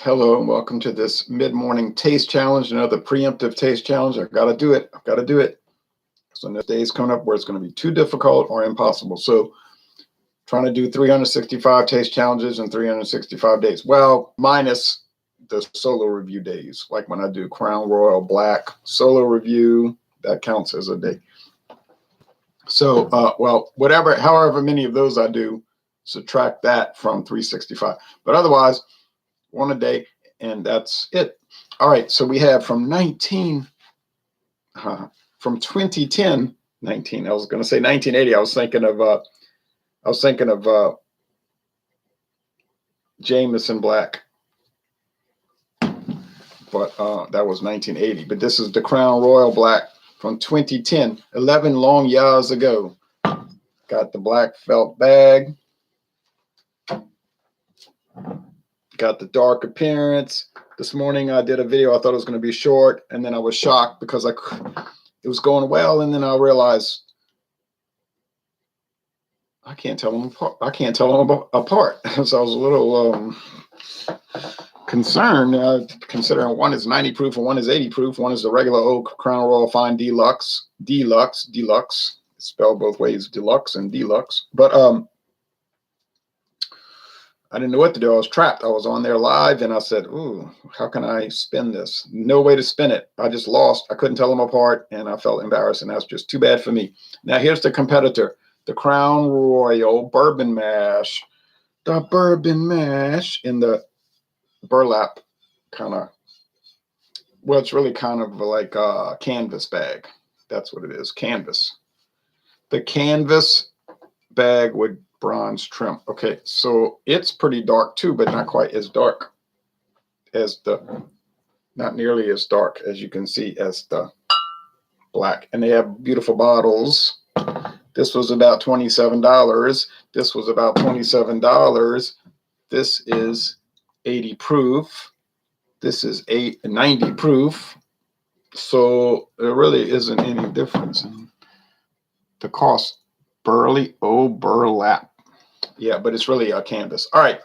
Hello and welcome to this mid-morning taste challenge, another preemptive taste challenge. I've got to do it. I've got to do it. So no days coming up where it's going to be too difficult or impossible. So trying to do 365 taste challenges in 365 days. Well, minus the solo review days, like when I do Crown Royal Black solo review, that counts as a day. So, however many of those I do, subtract that from 365. But otherwise, one a day, and that's it. All right, so we have from 2010, 19. I was going to say 1980. I was thinking of Jameson Black, but that was 1980. But this is the Crown Royal Black from 2010, 11 long years ago. Got the black felt bag. Got the dark appearance. This morning I did a video. I thought it was going to be short, and then I was shocked because it was going well, and then I realized I can't tell them apart. So I was a little concerned, considering one is 90 proof and one is 80 proof. One is the regular old Crown Royal Fine Deluxe. Deluxe. It's spelled both ways, deluxe and deluxe. But I didn't know what to do. I was trapped. I was on there live, and I said, ooh, how can I spin this? No way to spin it. I just lost. I couldn't tell them apart, and I felt embarrassed, and that's just too bad for me. Now, here's the competitor, the Crown Royal Bourbon Mash. The Bourbon Mash in the burlap kind of, well, it's really kind of like a canvas bag. That's what it is, canvas. The canvas bag with bronze trim. Okay, so it's pretty dark too, but not quite as dark as not nearly as dark as you can see as the black. And they have beautiful bottles. This was about $27. This was about $27. This is 80 proof. This is 90 proof. So there really isn't any difference in the cost. Burlap. Yeah, but it's really a canvas. All right.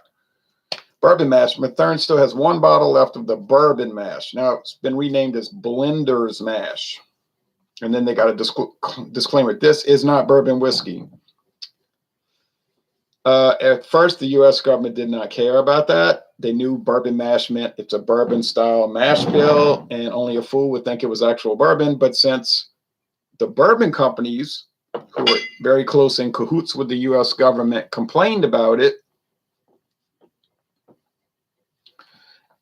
Bourbon Mash. Mathern still has one bottle left of the Bourbon Mash. Now it's been renamed as Blender's Mash. And then they got a disclaimer. This is not bourbon whiskey. At first, the U.S. government did not care about that. They knew Bourbon Mash meant it's a bourbon-style mash bill, and only a fool would think it was actual bourbon. But since the bourbon companies, who were very close in cahoots with the U.S. government, complained about it,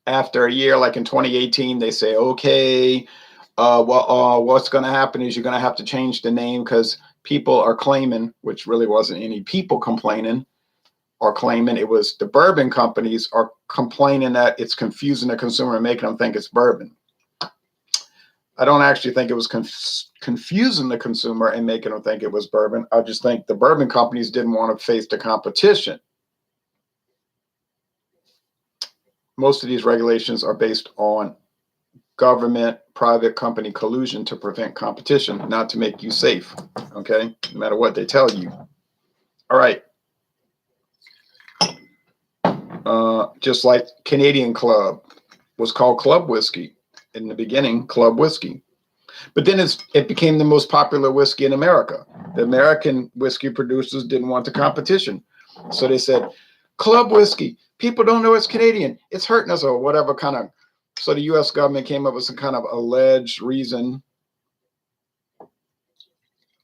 after a year, like in 2018, they say, okay, what's going to happen is you're going to have to change the name because people are claiming, which really wasn't any people complaining or claiming, it was the bourbon companies are complaining that it's confusing the consumer and making them think it's bourbon. I don't actually think it was confusing the consumer and making them think it was bourbon. I just think the bourbon companies didn't want to face the competition. Most of these regulations are based on government, private company collusion to prevent competition, not to make you safe, okay? No matter what they tell you. All right. Just like Canadian Club was called Club Whiskey. In the beginning, Club Whiskey. But then it became the most popular whiskey in America. The American whiskey producers didn't want the competition. So they said, Club Whiskey, people don't know it's Canadian. It's hurting us, or whatever kind of. So the U.S. government came up with some kind of alleged reason.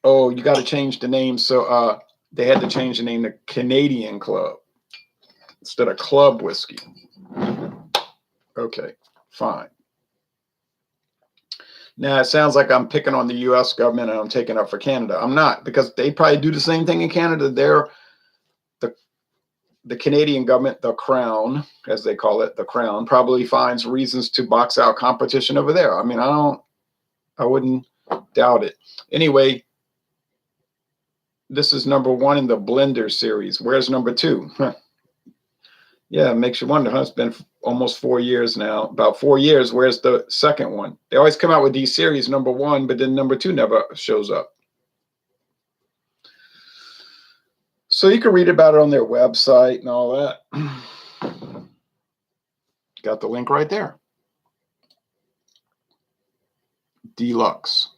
Oh, you got to change the name. So they had to change the name to Canadian Club instead of Club Whiskey. Okay, fine. Now, it sounds like I'm picking on the U.S. government and I'm taking up for Canada. I'm not, because they probably do the same thing in Canada. They're the Canadian government, the Crown, as they call it, the Crown, probably finds reasons to box out competition over there. I mean, I wouldn't doubt it. Anyway, this is number one in the Blender series. Where's number two? Yeah, it makes you wonder, huh? It's been almost 4 years now, about 4 years. Where's the second one? They always come out with these series, number one, but then number two never shows up. So you can read about it on their website and all that. Got the link right there. Deluxe.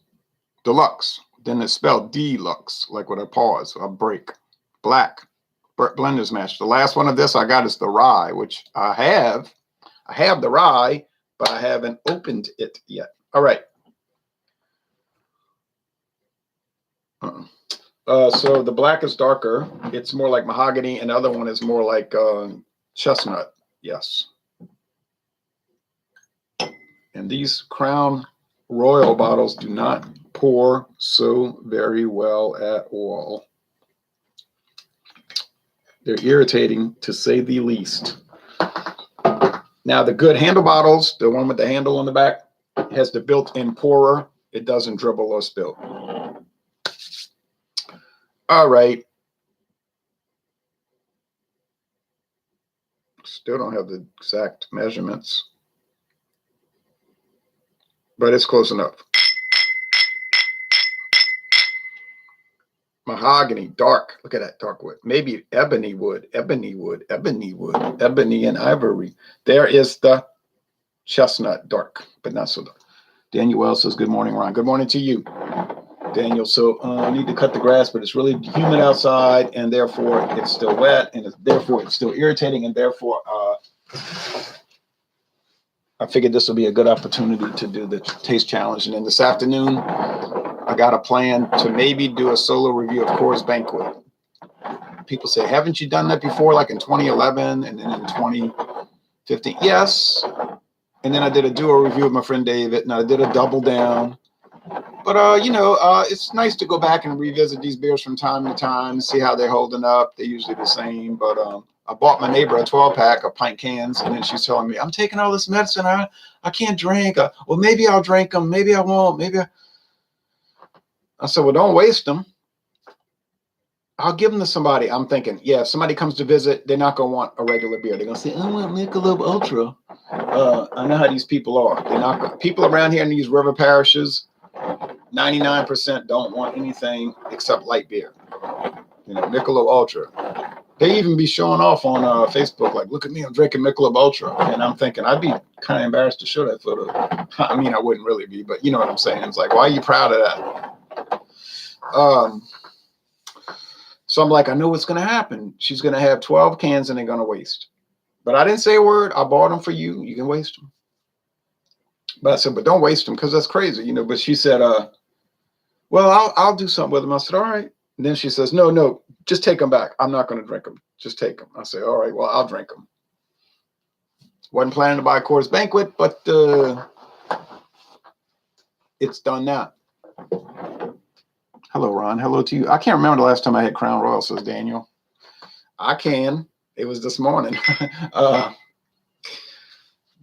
Deluxe. Then it's spelled deluxe, like with a pause, a break. Black. Blender's Mash. The last one of this I got is the rye, which I have. I have the rye, but I haven't opened it yet. All right. So the black is darker. It's more like mahogany, and the other one is more like chestnut. Yes. And these Crown Royal bottles do not pour so very well at all. They're irritating, to say the least. Now, the good handle bottles, the one with the handle on the back, has the built-in pourer. It doesn't dribble or spill. All right. Still don't have the exact measurements, but it's close enough. Mahogany, dark. Look at that dark wood. Maybe ebony wood, ebony wood, ebony wood, ebony and ivory. There is the chestnut, dark, but not so dark. Daniel Wells says, good morning, Ron. Good morning to you, Daniel. So I need to cut the grass, but it's really humid outside, and therefore it's still wet, and therefore it's still irritating, and therefore I figured this will be a good opportunity to do the taste challenge. And then this afternoon, I got a plan to maybe do a solo review of Coors Banquet. People say, haven't you done that before, like in 2011 and then in 2015? Yes. And then I did a duo review with my friend David, and I did a double down. But, it's nice to go back and revisit these beers from time to time, see how they're holding up. They're usually the same. But I bought my neighbor a 12-pack of pint cans, and then she's telling me, I'm taking all this medicine. I can't drink. Well, maybe I'll drink them. Maybe I won't. I said, well, don't waste them. I'll give them to somebody. I'm thinking, yeah, if somebody comes to visit, they're not going to want a regular beer. They're going to say, I want Michelob Ultra. I know how these people are. They're not gonna, people around here in these river parishes, 99% don't want anything except light beer. Michelob Ultra. They even be showing off on Facebook, like, look at me, I'm drinking Michelob Ultra. And I'm thinking, I'd be kind of embarrassed to show that photo. I mean, I wouldn't really be, but you know what I'm saying. It's like, why are you proud of that? So I'm like, I know what's going to happen. She's going to have 12 cans and they're going to waste. But I didn't say a word. I bought them for you. You can waste them. But I said, but don't waste them because that's crazy, But she said, well, I'll do something with them. I said, all right. And then she says, no, just take them back. I'm not going to drink them. Just take them. I said, all right, well, I'll drink them. Wasn't planning to buy Coors Banquet, but it's done now. Hello, Ron. Hello to you. I can't remember the last time I had Crown Royal, says Daniel. I can. It was this morning.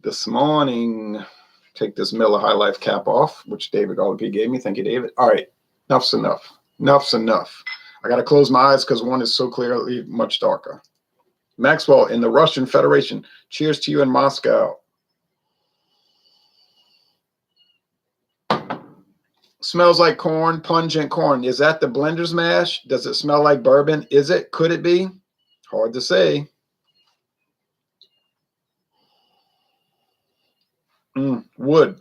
This morning, take this Miller High Life cap off, which David Gallopy gave me. Thank you, David. All right. Enough's enough. Enough's enough. I got to close my eyes because one is so clearly much darker. Maxwell in the Russian Federation. Cheers to you in Moscow. Smells like corn, pungent corn. Is that the Blender's Mash? Does it smell like bourbon? Is it? Could it be? Hard to say. Wood.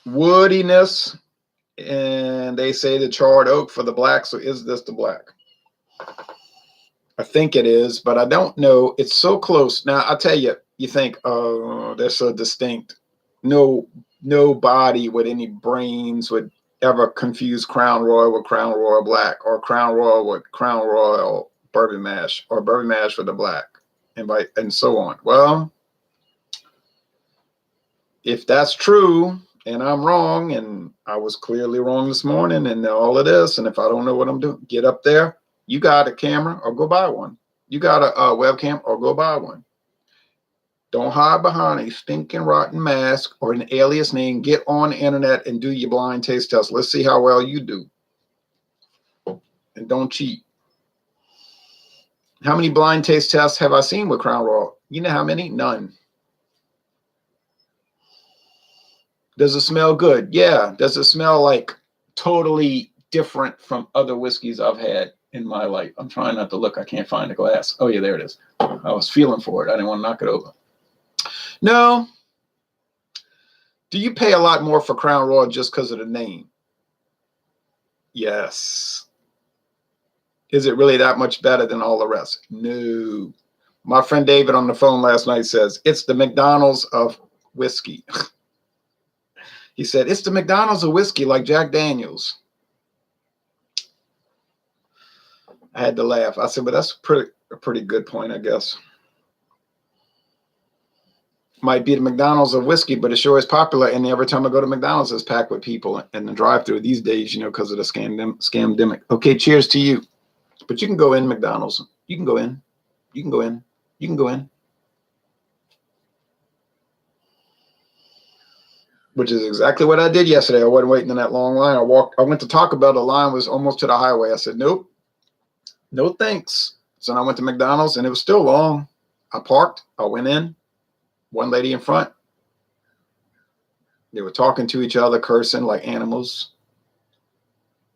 Woodiness. And they say the charred oak for the black. So is this the black? I think it is, but I don't know. It's so close. Now, I'll tell you, you think, oh, they're so distinct. Nobody with any brains would ever confuse Crown Royal with Crown Royal Black, or Crown Royal with Crown Royal Bourbon Mash, or Bourbon Mash with the black, and so on. Well, if that's true, and I'm wrong, and I was clearly wrong this morning, and all of this, and if I don't know what I'm doing, get up there. You got a camera, or go buy one. You got a webcam, or go buy one. Don't hide behind a stinking rotten mask or an alias name. Get on the internet and do your blind taste test. Let's see how well you do. And don't cheat. How many blind taste tests have I seen with Crown Royal? You know how many? None. Does it smell good? Yeah. Does it smell like totally different from other whiskeys I've had in my light. I'm trying not to look. I can't find the glass. Oh, yeah, there it is. I was feeling for it. I didn't want to knock it over. No. Do you pay a lot more for Crown Royal just because of the name? Yes. Is it really that much better than all the rest? No. My friend David on the phone last night says, it's the McDonald's of whiskey. He said, it's the McDonald's of whiskey, like Jack Daniels. I had to laugh. I said, but that's a pretty good point, I guess. Might be the McDonald's of whiskey, but it sure is popular. And every time I go to McDonald's, it's packed with people in the drive-thru these days, you know, because of the scamdemic. Okay, cheers to you. But you can go in McDonald's. You can go in. You can go in. You can go in. Which is exactly what I did yesterday. I wasn't waiting in that long line. I went to Taco Bell. The line was almost to the highway. I said, nope, no thanks. So then I went to McDonald's and it was still long. I parked. I went in. One lady in front. They were talking to each other, cursing like animals.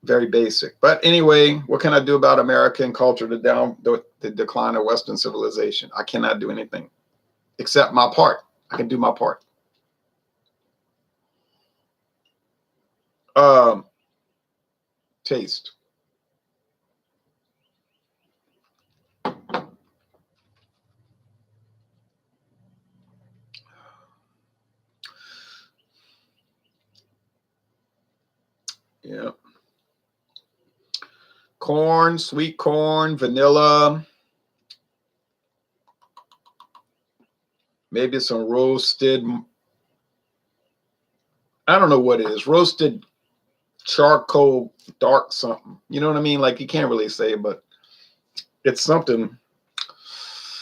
Very basic. But anyway, what can I do about American culture, the decline of Western civilization? I cannot do anything except my part. I can do my part. Taste. Yeah. Corn, sweet corn, vanilla. Maybe some roasted. I don't know what it is. Roasted charcoal, dark something. You know what I mean? Like you can't really say, but it's something.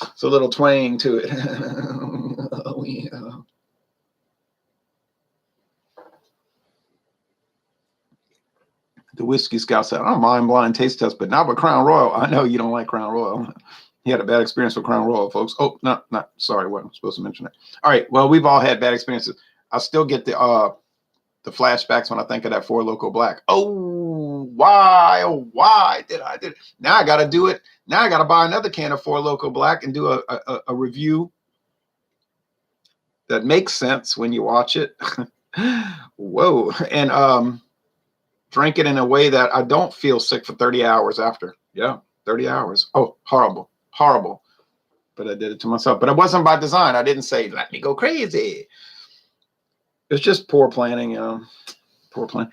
It's a little twang to it. Oh, yeah. The Whiskey Scout said, I don't mind blind taste test, but not with Crown Royal. I know you don't like Crown Royal. He had a bad experience with Crown Royal, folks. Oh, no, sorry, wasn't supposed to mention that. All right, well, we've all had bad experiences. I still get the flashbacks when I think of that Four Loko Black. Oh, why did I do it? Now I got to do it. Now I got to buy another can of Four Loko Black and do a review that makes sense when you watch it. Whoa. And drink it in a way that I don't feel sick for 30 hours after. Yeah, 30 hours. Oh, horrible, horrible. But I did it to myself. But it wasn't by design. I didn't say, let me go crazy. It's just poor planning, you know. Poor plan.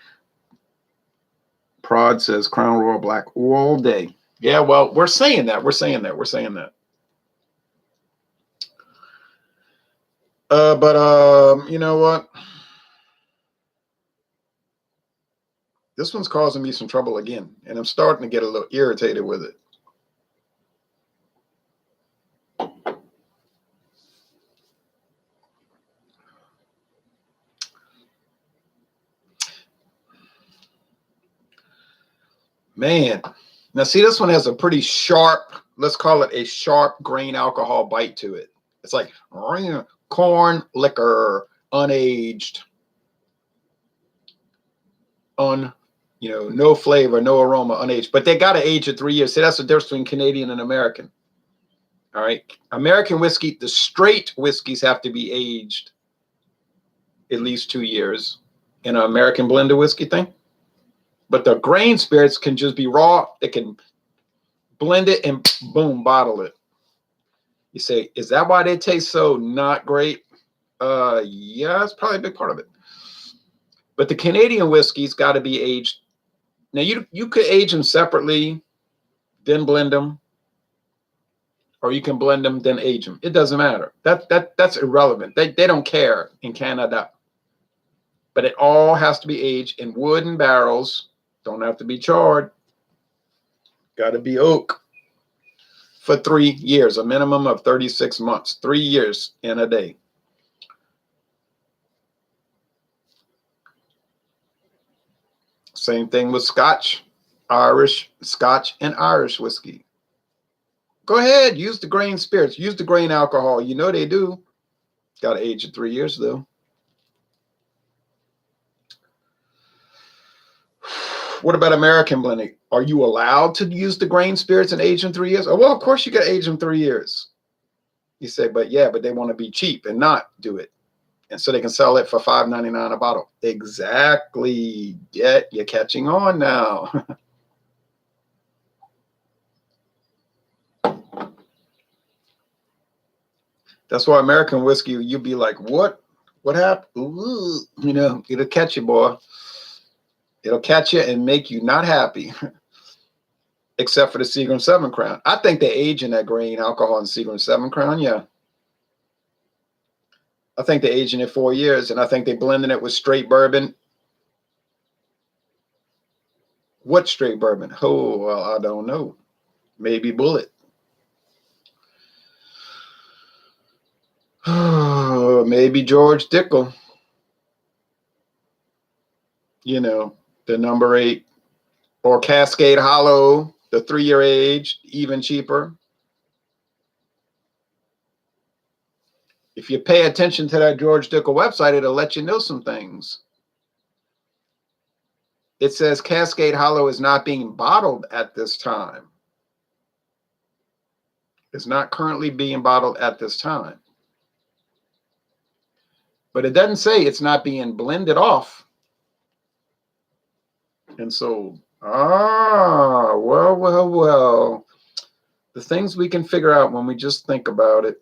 Prod says Crown Royal Black all day. Yeah, well, we're saying that. We're saying that. We're saying that. But you know what? This one's causing me some trouble again, and I'm starting to get a little irritated with it. Man, now see, this one has a pretty sharp, let's call it a sharp grain alcohol bite to it. It's like corn liquor, unaged, no flavor, no aroma, unaged. But they got to age it 3 years. See, that's the difference between Canadian and American. All right. American whiskey, the straight whiskeys have to be aged at least 2 years in an American blended whiskey thing. But the grain spirits can just be raw. They can blend it and boom, bottle it. You say, is that why they taste so not great? Yeah, it's probably a big part of it. But the Canadian whiskeys got to be aged. Now you could age them separately, then blend them, or you can blend them then age them. It doesn't matter. That's irrelevant. They don't care in Canada. But it all has to be aged in wooden barrels. Don't have to be charred. Got to be oak for 3 years, a minimum of 36 months, 3 years in a day. Same thing with Scotch, and Irish whiskey. Go ahead, use the grain spirits, use the grain alcohol. You know they do. Got to age it 3 years though. What about American blending? Are you allowed to use the grain spirits and age in 3 years? Oh, well, of course you got to age in 3 years. You say, but yeah, but they want to be cheap and not do it. And so they can sell it for $5.99 a bottle. Exactly. Yeah, you're catching on now. That's why American whiskey, you'll be like, what? What happened? Ooh, you know, it'll catch you, boy. It'll catch you and make you not happy. Except for the Seagram 7 Crown. I think they age in that grain alcohol in Seagram 7 Crown, yeah. I think they aged in it 4 years, and I think they blended it with straight bourbon. What straight bourbon? Oh, well, I don't know. Maybe Bullet. Maybe George Dickel. You know, the number 8. Or Cascade Hollow, the 3-year age, even cheaper. If you pay attention to that George Dickel website, it'll let you know some things. It says Cascade Hollow is not being bottled at this time. It's not currently being bottled at this time. But it doesn't say it's not being blended off and sold. Ah, well, well, well. The things we can figure out when we just think about it.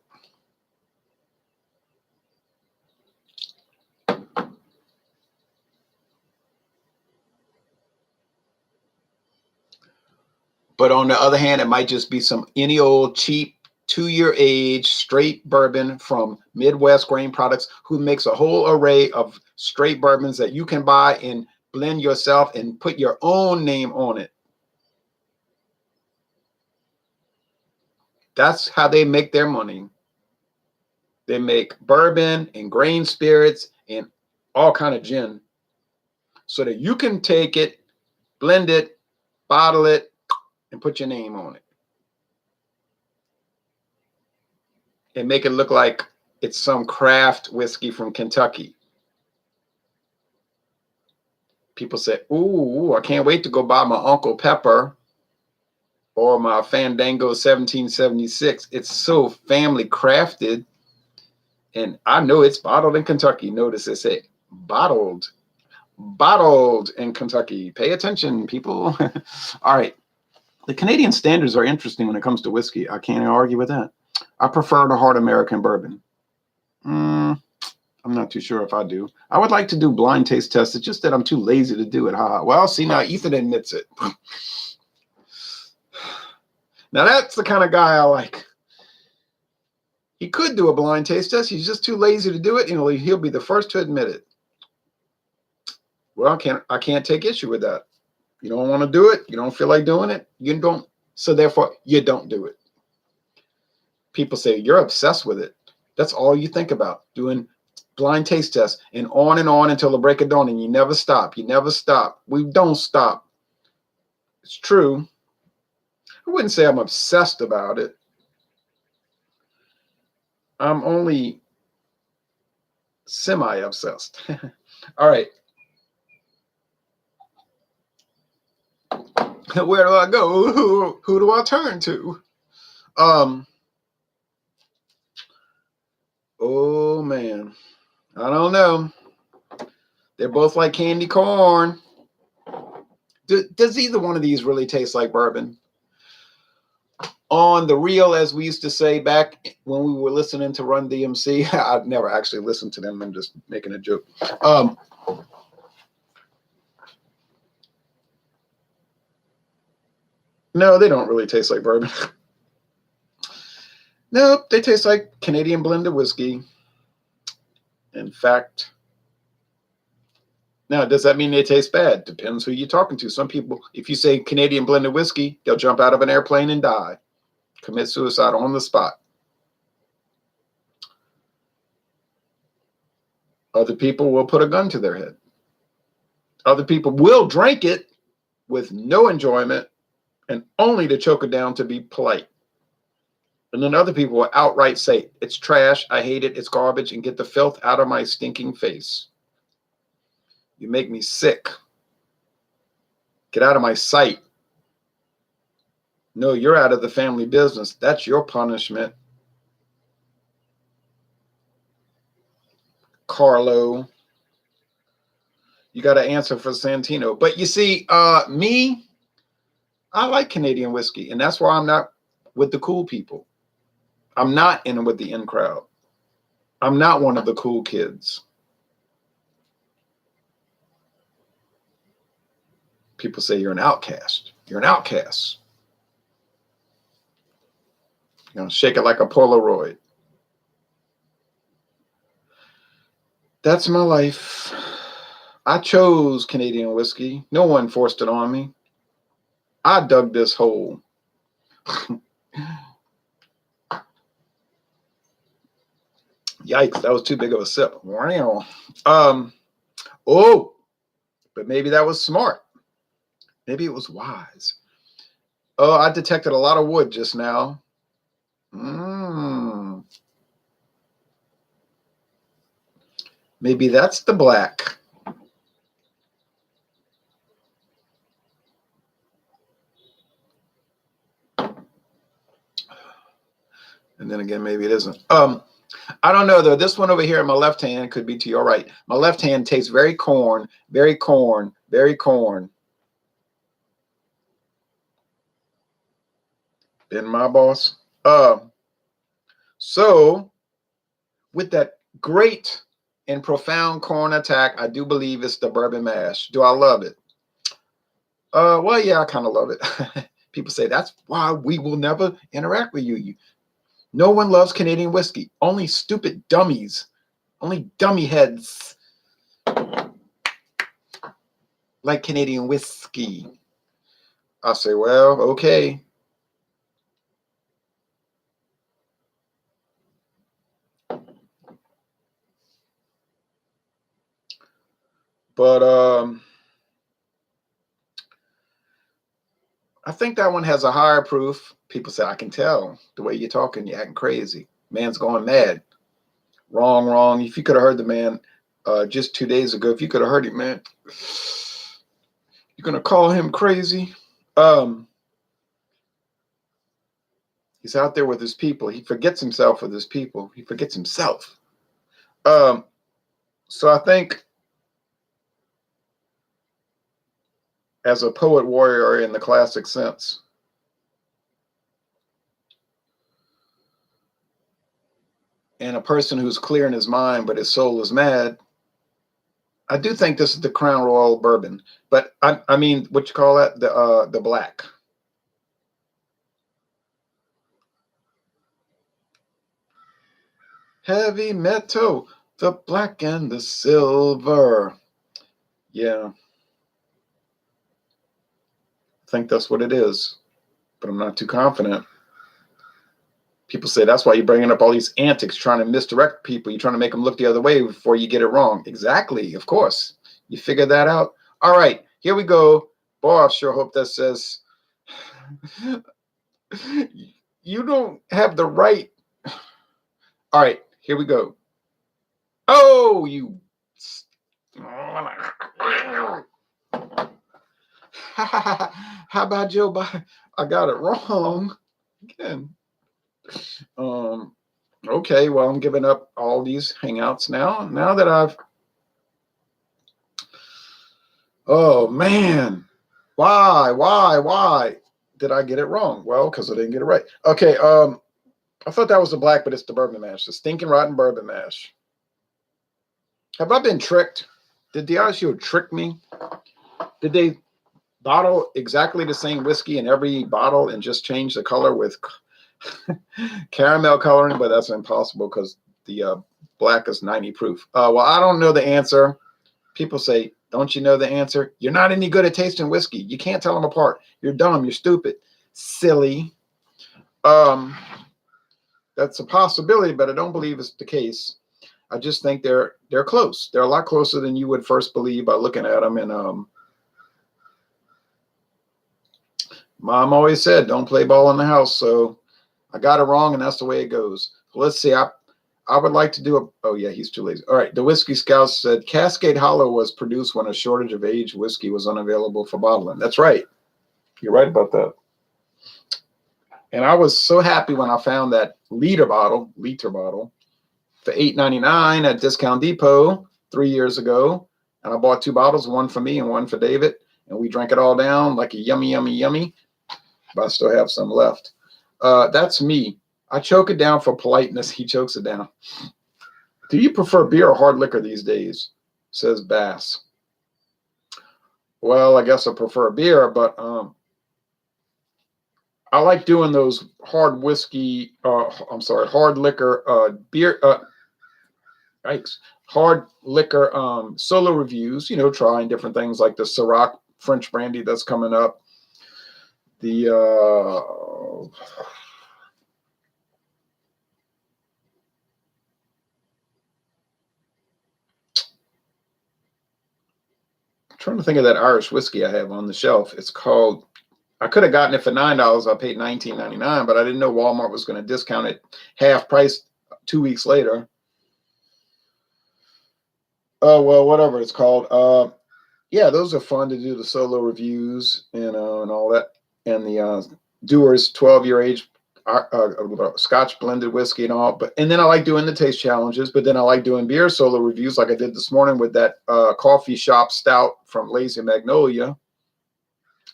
But on the other hand, it might just be some any old cheap 2-year age straight bourbon from Midwest Grain Products, who makes a whole array of straight bourbons that you can buy and blend yourself and put your own name on it. That's how they make their money. They make bourbon and grain spirits and all kind of gin so that you can take it, blend it, bottle it, and put your name on it. And make it look like it's some craft whiskey from Kentucky. People say, ooh, I can't wait to go buy my Uncle Pepper or my Fandango 1776. It's so family crafted. And I know it's bottled in Kentucky. Notice it say bottled in Kentucky. Pay attention, people. All right. The Canadian standards are interesting when it comes to whiskey. I can't argue with that. I prefer the hard American bourbon. I'm not too sure if I do. I would like to do blind taste tests. It's just that I'm too lazy to do it. Well, see, now Ethan admits it. Now that's the kind of guy I like. He could do a blind taste test. He's just too lazy to do it. You know, he'll be the first to admit it. Well, I can't take issue with that. You don't want to do it. You don't feel like doing it. You don't. So therefore, you don't do it. People say you're obsessed with it. That's all you think about, doing blind taste tests and on until the break of dawn, and you never stop. You never stop. We don't stop. It's true. I wouldn't say I'm obsessed about it. I'm only semi-obsessed. All right. Where do I go? Who do I turn to? Oh man, I don't know. They're both like candy corn. Does either one of these really taste like bourbon? On the real, as we used to say back when we were listening to Run DMC, I've never actually listened to them. I'm just making a joke. No, they don't really taste like bourbon. Nope, they taste like Canadian blended whiskey. In fact, now, does that mean they taste bad? Depends who you're talking to. Some people, if you say Canadian blended whiskey, they'll jump out of an airplane and die, commit suicide on the spot. Other people will put a gun to their head. Other people will drink it with no enjoyment and only to choke it down to be polite. And then other people will outright say, it's trash, I hate it, it's garbage, and get the filth out of my stinking face. You make me sick. Get out of my sight. No, you're out of the family business. That's your punishment. Carlo, you got to answer for Santino. But you see, me, I like Canadian whiskey, and that's why I'm not with the cool people. I'm not in with the in crowd. I'm not one of the cool kids. People say you're an outcast. You're an outcast. You're going to shake it like a Polaroid. That's my life. I chose Canadian whiskey. No one forced it on me. I dug this hole. Yikes, that was too big of a sip. Wow. Oh, but maybe that was smart. Maybe it was wise. Oh, I detected a lot of wood just now. Maybe that's the black. And then again, maybe it isn't. I don't know though. This one over here in my left hand could be to your right. My left hand tastes very corn, very corn, very corn. Been my boss. So with that great and profound corn attack, I do believe it's the Bourbon Mash. Do I love it? Well, yeah, I kind of love it. People say that's why we will never interact with you. No one loves Canadian whiskey. Only stupid dummies. Only dummy heads like Canadian whiskey. I say, well, okay. But I think that one has a higher proof. People say, I can tell the way you're talking, you're acting crazy. Man's going mad. Wrong, wrong. If you could have heard the man just 2 days ago, if you could have heard him, man, you're going to call him crazy. He's out there with his people. He forgets himself with his people. He forgets himself. So I think as a poet warrior in the classic sense, and a person who's clear in his mind, but his soul is mad, I do think this is the Crown Royal bourbon. But I mean, what you call that? The black. Heavy metal, the black and the silver. Yeah. I think that's what it is, but I'm not too confident. People say that's why you're bringing up all these antics, trying to misdirect people. You're trying to make them look the other way before you get it wrong. Exactly. Of course. You figure that out. All right. Here we go. Boy, I sure hope that says you don't have the right. All right. Here we go. Oh, you. How about Joe Biden? I got it wrong again. Okay, well, I'm giving up all these hangouts now. Now that I've, oh man, why did I get it wrong? Well, because I didn't get it right. Okay, I thought that was the black, but it's the Bourbon Mash, the stinking rotten Bourbon Mash. Have I been tricked? Did Diageo trick me? Did they bottle exactly the same whiskey in every bottle and just change the color with caramel coloring? But that's impossible because the black is 90 proof. Well, I don't know the answer. People say, don't you know the answer? You're not any good at tasting whiskey. You can't tell them apart. You're dumb. You're stupid. Silly. That's a possibility, but I don't believe it's the case. I just think they're close. They're a lot closer than you would first believe by looking at them. And Mom always said, don't play ball in the house. So I got it wrong, and that's the way it goes. Let's see. I would like to do a, oh yeah, he's too lazy. All right. The Whiskey Scouts said Cascade Hollow was produced when a shortage of aged whiskey was unavailable for bottling. That's right. You're right about that. And I was so happy when I found that liter bottle for $8.99 at Discount Depot 3 years ago. And I bought 2 bottles, one for me and one for David. And we drank it all down like a yummy, yummy, yummy. But I still have some left. That's me. I choke it down for politeness. He chokes it down. Do you prefer beer or hard liquor these days? Says Bass. Well, I guess I prefer beer, but I like doing those hard whiskey, hard liquor, beer, yikes, hard liquor solo reviews, trying different things like the Ciroc French brandy that's coming up. The I'm trying to think of that Irish whiskey I have on the shelf. It's called, I could have gotten it for $9. I paid $19.99, but I didn't know Walmart was going to discount it half price 2 weeks later. Oh, well, whatever it's called. Yeah, those are fun to do, the solo reviews and all that. And the Dewar's 12-year age Scotch blended whiskey and all. And then I like doing the taste challenges, but then I like doing beer solo reviews like I did this morning with that coffee shop stout from Lazy Magnolia.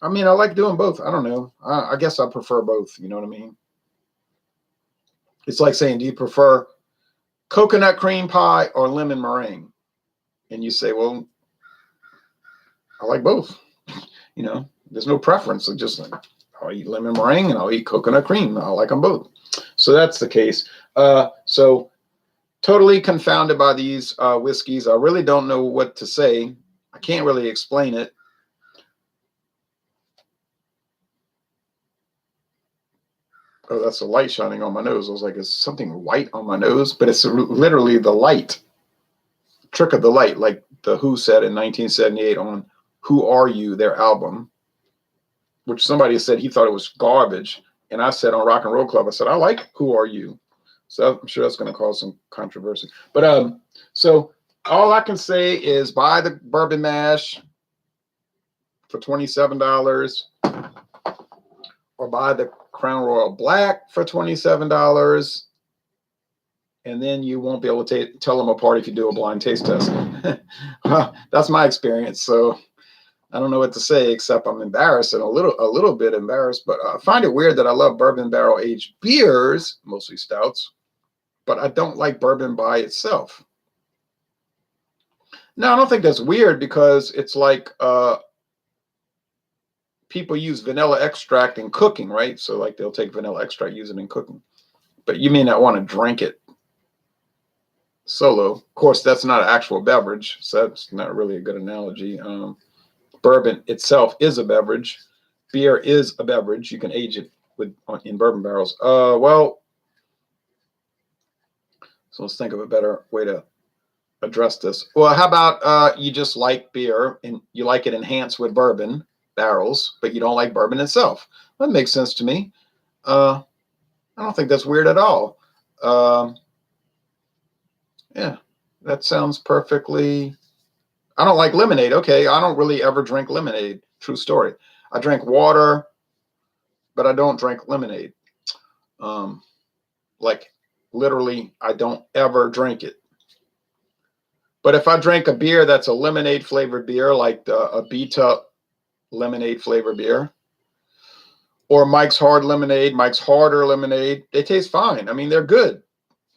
I mean, I like doing both. I don't know. I guess I prefer both. You know what I mean? It's like saying, do you prefer coconut cream pie or lemon meringue? And you say, well, I like both. There's no preference. It's just like, I'll eat lemon meringue and I'll eat coconut cream. I like them both. So that's the case. So totally confounded by these whiskeys. I really don't know what to say. I can't really explain it. Oh, that's a light shining on my nose. I was like, is something white on my nose? But it's literally the light. Trick of the light, like the Who said in 1978 on Who Are You, their album, which somebody said he thought it was garbage. And I said on Rock and Roll Club, I said, I like Who Are You. So I'm sure that's going to cause some controversy. But so all I can say is buy the Bourbon Mash for $27 or buy the Crown Royal Black for $27. And then you won't be able to tell them apart if you do a blind taste test. Well, that's my experience. So I don't know what to say, except I'm embarrassed and a little bit embarrassed. But I find it weird that I love bourbon barrel aged beers, mostly stouts, but I don't like bourbon by itself. No, I don't think that's weird because it's like people use vanilla extract in cooking, right? So like they'll take vanilla extract, use it in cooking, but you may not want to drink it solo. Of course, that's not an actual beverage, so that's not really a good analogy. Bourbon itself is a beverage. Beer is a beverage. You can age it in bourbon barrels. Well, so let's think of a better way to address this. Well, how about you just like beer and you like it enhanced with bourbon barrels, but you don't like bourbon itself? That makes sense to me. I don't think that's weird at all. Yeah, that sounds perfectly. I don't like lemonade. Okay, I don't really ever drink lemonade. True story. I drink water, but I don't drink lemonade. Like literally, I don't ever drink it. But if I drink a beer that's a lemonade flavored beer, like a Beta lemonade flavored beer, or Mike's Hard Lemonade, Mike's Harder Lemonade, they taste fine. I mean, they're good.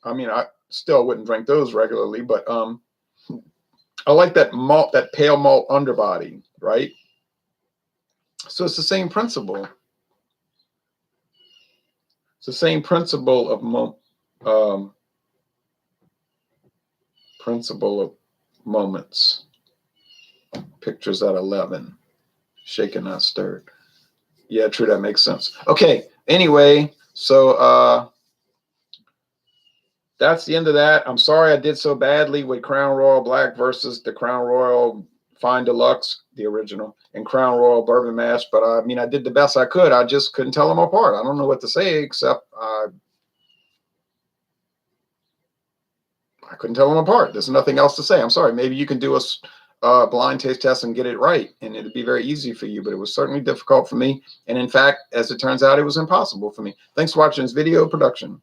I mean, I still wouldn't drink those regularly, but I like that malt, that pale malt underbody, right? So it's the same principle. It's the same principle of moments. Pictures at 11. Shaken, not stirred. Yeah, true. That makes sense. Okay. Anyway, so that's the end of that. I'm sorry I did so badly with Crown Royal Black versus the Crown Royal Fine Deluxe, the original, and Crown Royal Bourbon Mash. But I mean, I did the best I could. I just couldn't tell them apart. I don't know what to say except couldn't tell them apart. There's nothing else to say. I'm sorry. Maybe you can do a blind taste test and get it right, and it'd be very easy for you, but it was certainly difficult for me. And in fact, as it turns out, it was impossible for me. Thanks for watching this video production.